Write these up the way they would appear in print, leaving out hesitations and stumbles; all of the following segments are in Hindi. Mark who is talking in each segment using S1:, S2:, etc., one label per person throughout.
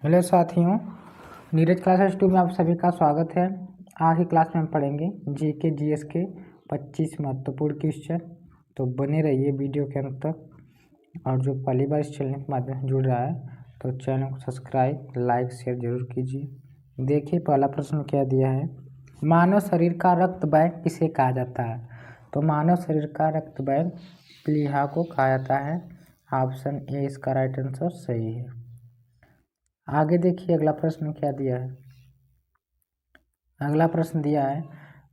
S1: हेलो साथियों, नीरज क्लासेस 2 में आप सभी का स्वागत है। आज की क्लास में हम पढ़ेंगे जीके जीएस के 25 महत्वपूर्ण क्वेश्चन। तो बने रहिए वीडियो के अंत तक। और जो पहली बार इस चैनल के माध्यम से जुड़ रहा है तो चैनल को सब्सक्राइब, लाइक, शेयर जरूर कीजिए। देखिए पहला प्रश्न क्या दिया है। मानव शरीर का रक्त बैंक किसे कहा जाता है? तो मानव शरीर का रक्त बैंक प्लीहा को कहा जाता है। ऑप्शन ए इसका राइट आंसर सही है। आगे देखिए अगला प्रश्न क्या दिया है। अगला प्रश्न दिया है,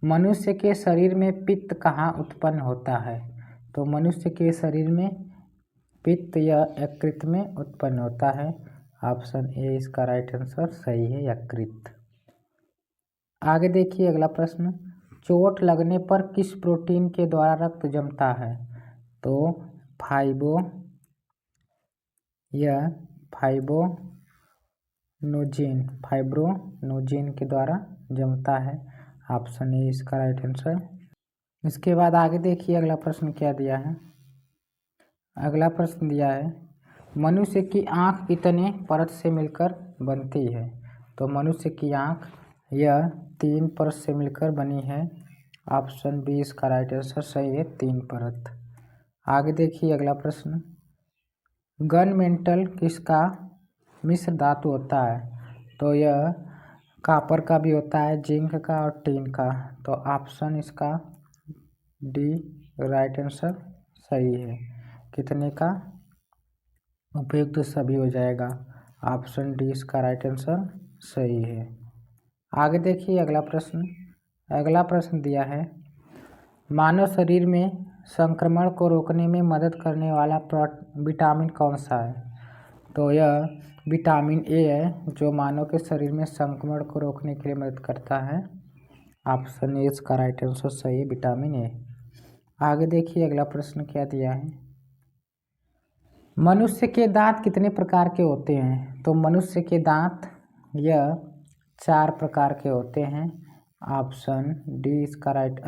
S1: मनुष्य के शरीर में पित्त कहाँ उत्पन्न होता है? तो मनुष्य के शरीर में पित्त या यकृत में उत्पन्न होता है। ऑप्शन ए इसका राइट आंसर सही है, यकृत। आगे देखिए अगला प्रश्न, चोट लगने पर किस प्रोटीन के द्वारा रक्त जमता है? तो फाइब्रोनोजेन के द्वारा जमता है। ऑप्शन ए इसका राइट आंसर। इसके बाद आगे देखिए अगला प्रश्न क्या दिया है। अगला प्रश्न दिया है, मनुष्य की आँख कितने परत से मिलकर बनती है? तो मनुष्य की आँख यह 3 परत से मिलकर बनी है। ऑप्शन बी इसका राइट आंसर सही है, 3 परत। आगे देखिए अगला प्रश्न, गन मेटल किसका मिश्र धातु होता है? तो यह कॉपर का भी होता है, जिंक का और टिन का। तो ऑप्शन इसका डी राइट आंसर सही है। कितने का उपयुक्त तो सभी हो जाएगा। ऑप्शन डी इसका राइट आंसर सही है। आगे देखिए अगला प्रश्न। अगला प्रश्न दिया है, मानव शरीर में संक्रमण को रोकने में मदद करने वाला विटामिन कौन सा है? तो यह विटामिन ए है, जो मानव के शरीर में संक्रमण को रोकने के लिए मदद करता है। ऑप्शन ए इसका राइट आंसर सही है, विटामिन ए। आगे देखिए अगला प्रश्न क्या दिया है। मनुष्य के दांत कितने प्रकार के होते हैं? तो मनुष्य के दांत यह 4 प्रकार के होते हैं। ऑप्शन डी इसका राइट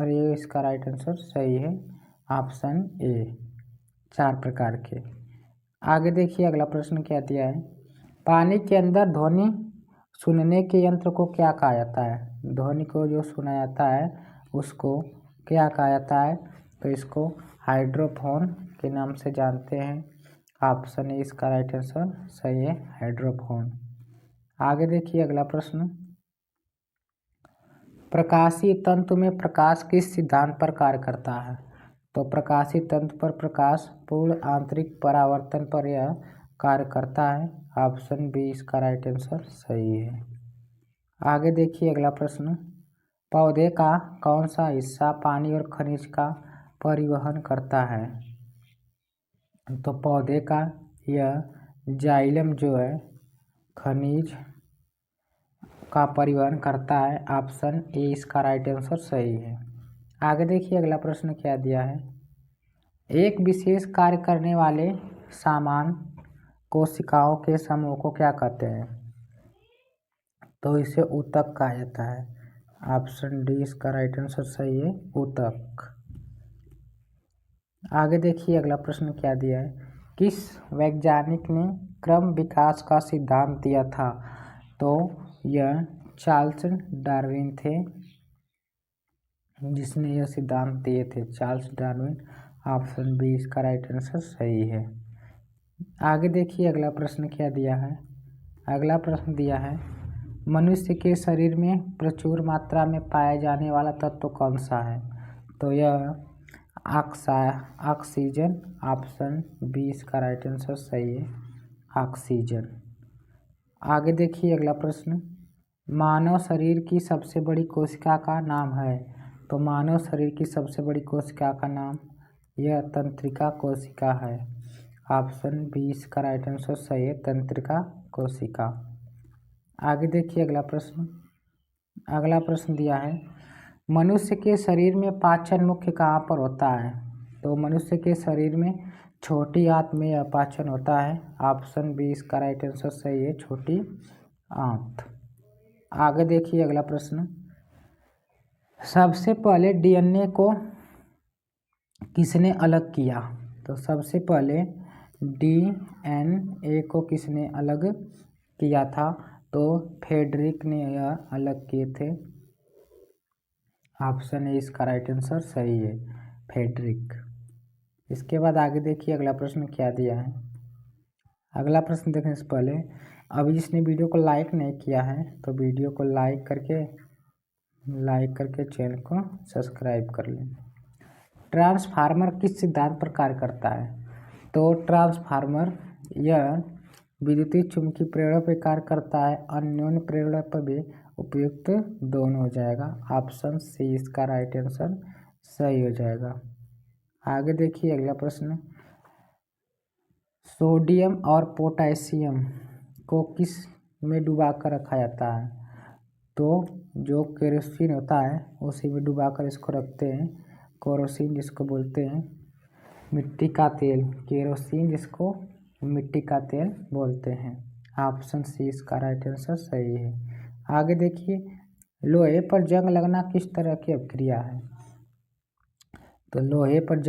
S1: आंसर सही है। ऑप्शन ए 4 प्रकार के। आगे देखिए अगला प्रश्न क्या दिया है, पानी के अंदर ध्वनि सुनने के यंत्र को क्या कहा जाता है? ध्वनि को जो सुना जाता है उसको क्या कहा जाता है? तो इसको हाइड्रोफोन के नाम से जानते हैं। ऑप्शन ए इसका राइट आंसर सही है, हाइड्रोफोन। आगे देखिए अगला प्रश्न, प्रकाशीय तंतु में प्रकाश किस सिद्धांत पर कार्य करता है? तो प्रकाशीय तंतु पर प्रकाश पूर्ण आंतरिक परावर्तन पर यह कार्य करता है। ऑप्शन बी इसका राइट आंसर सही है। आगे देखिए अगला प्रश्न, पौधे का कौन सा हिस्सा पानी और खनिज का परिवहन करता है? तो पौधे का यह जाइलम जो है खनिज का परिवहन करता है। ऑप्शन ए इसका राइट आंसर सही है। आगे देखिए अगला प्रश्न क्या दिया है, एक विशेष कार्य करने वाले समान कोशिकाओं के समूह को क्या कहते हैं? तो इसे ऊतक कहा जाता है। ऑप्शन डी इसका राइट आंसर सही है, ऊतक। आगे देखिए अगला प्रश्न क्या दिया है, किस वैज्ञानिक ने क्रम विकास का सिद्धांत दिया था? तो यह चार्ल्स डार्विन थे जिसने यह सिद्धांत दिए थे, चार्ल्स डार्विन। ऑप्शन बी इसका राइट आंसर सही है। आगे देखिए अगला प्रश्न क्या दिया है। अगला प्रश्न दिया है, मनुष्य के शरीर में प्रचुर मात्रा में पाया जाने वाला तत्व कौन सा है? तो यह ऑक्सीजन। ऑप्शन बी इसका राइट आंसर सही है, ऑक्सीजन। आगे देखिए अगला प्रश्न, मानव शरीर की सबसे बड़ी कोशिका का नाम है? तो मानव शरीर की सबसे बड़ी कोशिका का नाम यह तंत्रिका कोशिका है। ऑप्शन बी इसका राइट आंसर सही है, तंत्रिका कोशिका। आगे देखिए अगला प्रश्न। अगला प्रश्न दिया है, मनुष्य के शरीर में पाचन मुख्य कहाँ पर होता है? तो मनुष्य के शरीर में छोटी आंत में यह पाचन होता है। ऑप्शन बी इसका राइट आंसर सही है, छोटी आंत। आगे देखिए अगला प्रश्न, सबसे पहले डीएनए को किसने अलग किया? तो सबसे पहले डीएनए को किसने अलग किया था, तो फ्रेडरिक ने यह अलग किए थे। ऑप्शन ए इसका राइट आंसर सही है, फ्रेडरिक। इसके बाद आगे देखिए अगला प्रश्न क्या दिया है। अगला प्रश्न देखने से पहले अभी जिसने वीडियो को लाइक नहीं किया है तो वीडियो को लाइक करके चैनल को सब्सक्राइब कर लें। ट्रांसफार्मर किस सिद्धांत पर कार्य करता है? तो ट्रांसफार्मर यह विद्युतीय चुंबकीय प्रेरण पर कार्य करता है, अन्योन्य प्रेरण पर भी उपयुक्त दोनों हो जाएगा। ऑप्शन सी इसका राइट आंसर सही हो जाएगा। आगे देखिए अगला प्रश्न, सोडियम और पोटेशियम को किस में डुबा कर रखा जाता है? तो जो केरोसिन होता है उसी में डुबा कर इसको रखते हैं। केरोसिन जिसको बोलते हैं मिट्टी का तेल, केरोसिन जिसको मिट्टी का तेल बोलते हैं। ऑप्शन सी इसका राइट आंसर सही है। आगे देखिए, लोहे पर जंग लगना किस तरह की अभिक्रिया है? तो लोहे पर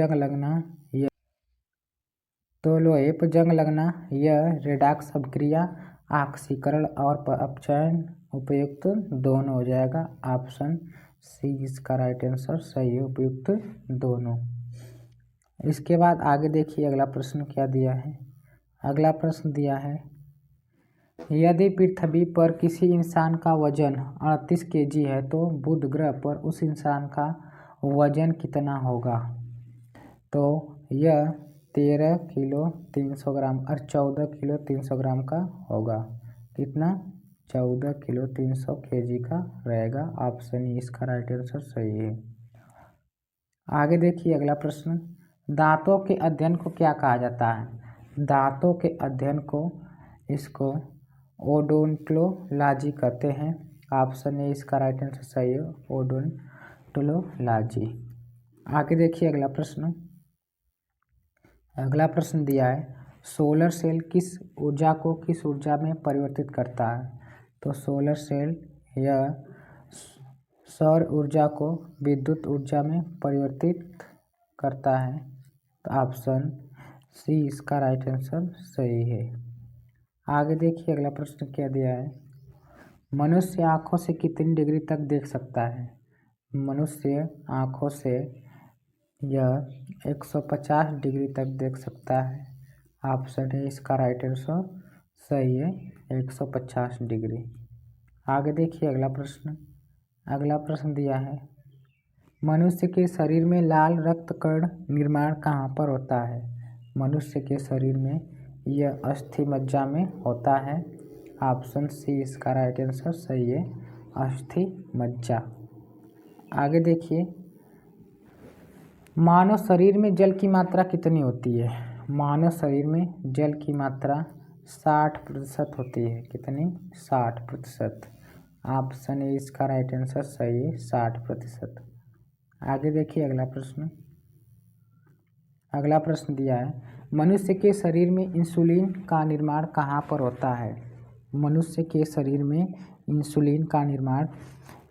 S1: जंग लगना यह रेडॉक्स अभिक्रिया, ऑक्सीकरण और अपचयन उपयुक्त दोनों हो जाएगा। ऑप्शन सी इसका राइट आंसर सही है, उपयुक्त दोनों। इसके बाद आगे देखिए अगला प्रश्न क्या दिया है। अगला प्रश्न दिया है, यदि पृथ्वी पर किसी इंसान का वजन 38 kg है तो बुध ग्रह पर उस इंसान का वजन कितना होगा? तो यह 13 किलो 300 ग्राम और 14 किलो 300 ग्राम का होगा। कितना? 14 किलो 300 kg का रहेगा। ऑप्शन ई इसका राइट आंसर सही है। आगे देखिए अगला प्रश्न, दांतों के अध्ययन को क्या कहा जाता है? दांतों के अध्ययन को इसको ओडोंटोलॉजी कहते हैं। ऑप्शन ए इसका राइट आंसर सही है, ओडोंटोलॉजी। आगे देखिए अगला प्रश्न। अगला प्रश्न दिया है, सोलर सेल किस ऊर्जा को किस ऊर्जा में परिवर्तित करता है? तो सोलर सेल यह सौर ऊर्जा को विद्युत ऊर्जा में परिवर्तित करता है। तो ऑप्शन सी इसका राइट आंसर सही है। आगे देखिए अगला प्रश्न क्या दिया है, मनुष्य आँखों से कितनी डिग्री तक देख सकता है? मनुष्य आँखों से यह 150 डिग्री तक देख सकता है। ऑप्शन है इसका राइट आंसर सही है, 150 डिग्री। आगे देखिए अगला प्रश्न। अगला प्रश्न दिया है, मनुष्य के शरीर में लाल रक्त कण निर्माण कहाँ पर होता है? मनुष्य के शरीर में यह अस्थि मज्जा में होता है। ऑप्शन सी इसका राइट आंसर सही है, अस्थि मज्जा। आगे देखिए, मानव शरीर में जल की मात्रा कितनी होती है? मानव शरीर में जल की मात्रा 60% होती है। कितनी? 60%। ऑप्शन ए इसका राइट आंसर सही है, 60%। आगे देखिए अगला प्रश्न। अगला प्रश्न दिया है, मनुष्य के शरीर में इंसुलिन का निर्माण कहाँ पर होता है? मनुष्य के शरीर में इंसुलिन का निर्माण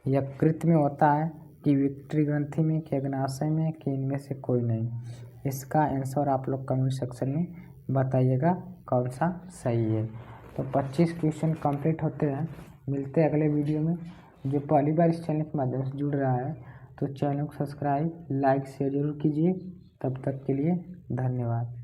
S1: यकृत में होता है कि विट्री ग्रंथि में कि अग्नाशय में कि इनमें से कोई नहीं? इसका आंसर आप लोग कमेंट सेक्शन में बताइएगा कौन सा सही है। तो 25 क्वेश्चन कंप्लीट होते हैं। मिलते हैं अगले वीडियो में। जो पहली बार इस चैनल के माध्यम से जुड़ रहा है तो चैनल को सब्सक्राइब लाइक शेयर जरूर कीजिए। तब तक के लिए धन्यवाद।